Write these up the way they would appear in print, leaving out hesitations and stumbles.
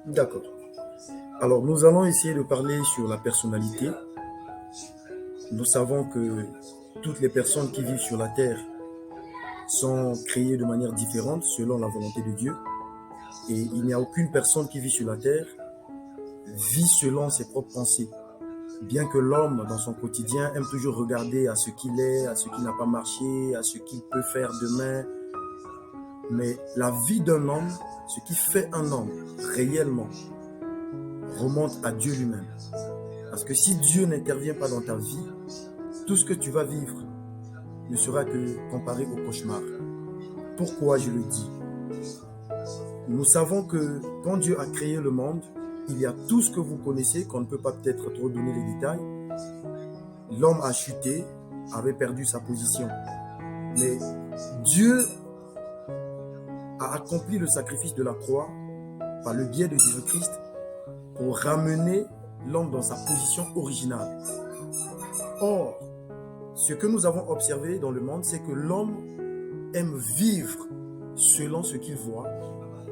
D'accord. Alors, nous allons essayer de parler sur la personnalité. Nous savons que toutes les personnes qui vivent sur la terre sont créées de manière différente selon la volonté de Dieu. Et il n'y a aucune personne qui vit sur la terre vit selon ses propres pensées. Bien que l'homme, dans son quotidien, aime toujours regarder à ce qu'il est, à ce qui n'a pas marché, à ce qu'il peut faire demain. Mais la vie d'un homme, ce qui fait un homme réellement, remonte à Dieu lui-même. Parce que si Dieu n'intervient pas dans ta vie, tout ce que tu vas vivre ne sera que comparé au cauchemar. Pourquoi je le dis? Nous savons que quand Dieu a créé le monde, il y a tout ce que vous connaissez, qu'on ne peut pas peut-être trop donner les détails. L'homme a chuté, avait perdu sa position. Mais Dieu a accompli le sacrifice de la croix par le biais de Jésus-Christ pour ramener l'homme dans sa position originale. Or, ce que nous avons observé dans le monde, c'est que l'homme aime vivre selon ce qu'il voit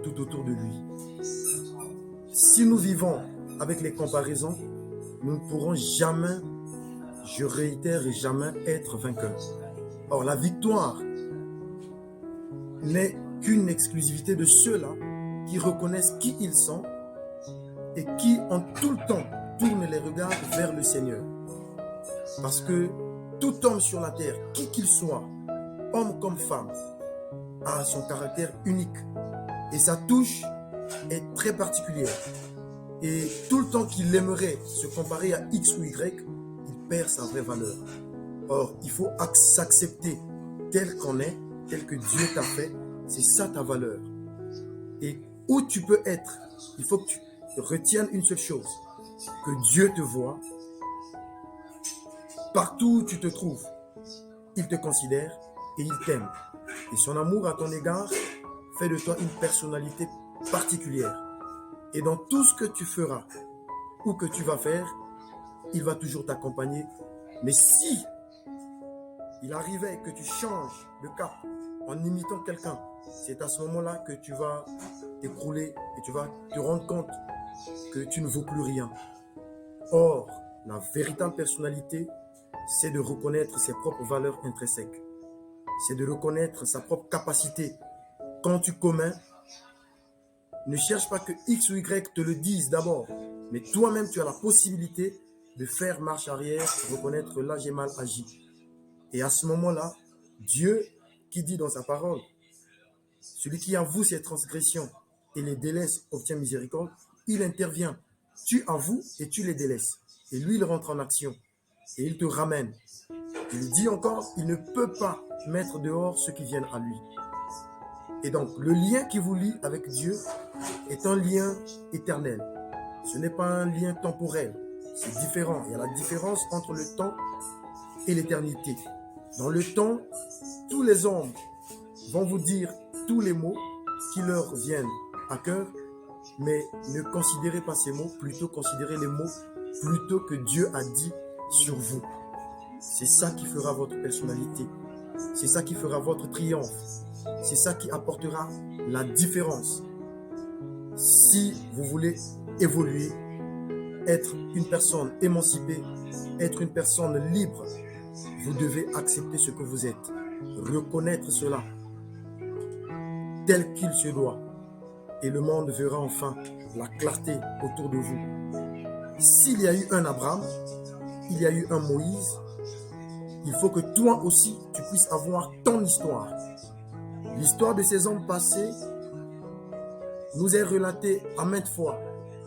tout autour de lui. Si nous vivons avec les comparaisons, nous ne pourrons jamais, je réitère, jamais être vainqueurs. Or, la victoire n'est qu'une exclusivité de ceux-là qui reconnaissent qui ils sont et qui, en tout le temps, tournent les regards vers le Seigneur. Parce que tout homme sur la terre, qui qu'il soit, homme comme femme, a son caractère unique. Et sa touche est très particulière. Et tout le temps qu'il aimerait se comparer à X ou Y, il perd sa vraie valeur. Or, il faut s'accepter tel qu'on est, tel que Dieu t'a fait. C'est ça ta valeur. Et où tu peux être, il faut que tu retiennes une seule chose, que Dieu te voit. Partout où tu te trouves, il te considère et il t'aime. Et son amour à ton égard fait de toi une personnalité particulière. Et dans tout ce que tu feras ou que tu vas faire, il va toujours t'accompagner. Mais si il arrivait que tu changes de cap en imitant quelqu'un, c'est à ce moment-là que tu vas t'écrouler et tu vas te rendre compte que tu ne vaux plus rien. Or, la véritable personnalité, c'est de reconnaître ses propres valeurs intrinsèques. C'est de reconnaître sa propre capacité. Quand tu commets, ne cherche pas que X ou Y te le dise d'abord, mais toi-même, tu as la possibilité de faire marche arrière, reconnaître là j'ai mal agi. Et à ce moment-là, Dieu, qui dit dans sa parole, celui qui avoue ses transgressions et les délaisse obtient miséricorde, il intervient. Tu avoues et tu les délaisses. Et lui, il rentre en action et il te ramène. Il dit encore, il ne peut pas mettre dehors ceux qui viennent à lui. Et donc, le lien qui vous lie avec Dieu est un lien éternel. Ce n'est pas un lien temporel. C'est différent. Il y a la différence entre le temps et l'éternité. Dans le temps, tous les hommes vont vous dire tous les mots qui leur viennent à cœur, mais ne considérez pas ces mots, plutôt considérez les mots plutôt que Dieu a dit sur vous. C'est ça qui fera votre personnalité. C'est ça qui fera votre triomphe. C'est ça qui apportera la différence. Si vous voulez évoluer, être une personne émancipée, être une personne libre, vous devez accepter ce que vous êtes, reconnaître cela tel qu'il se doit. Et le monde verra enfin la clarté autour de vous. S'il y a eu un Abraham, il y a eu un Moïse, il faut que toi aussi, tu puisses avoir ton histoire. L'histoire de ces hommes passés nous est relatée à maintes fois.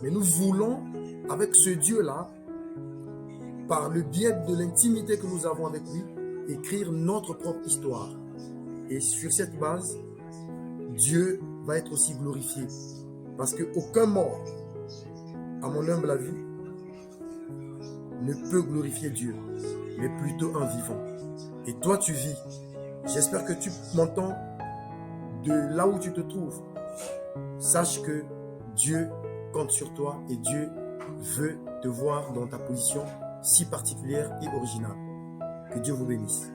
Mais nous voulons, avec ce Dieu-là, par le biais de l'intimité que nous avons avec lui, écrire notre propre histoire. Et sur cette base, Dieu va être aussi glorifié. Parce qu'aucun mort, à mon humble avis, ne peut glorifier Dieu, mais plutôt un vivant. Et toi, tu vis. J'espère que tu m'entends de là où tu te trouves. Sache que Dieu compte sur toi et Dieu veut te voir dans ta position si particulière et originale. Que Dieu vous bénisse.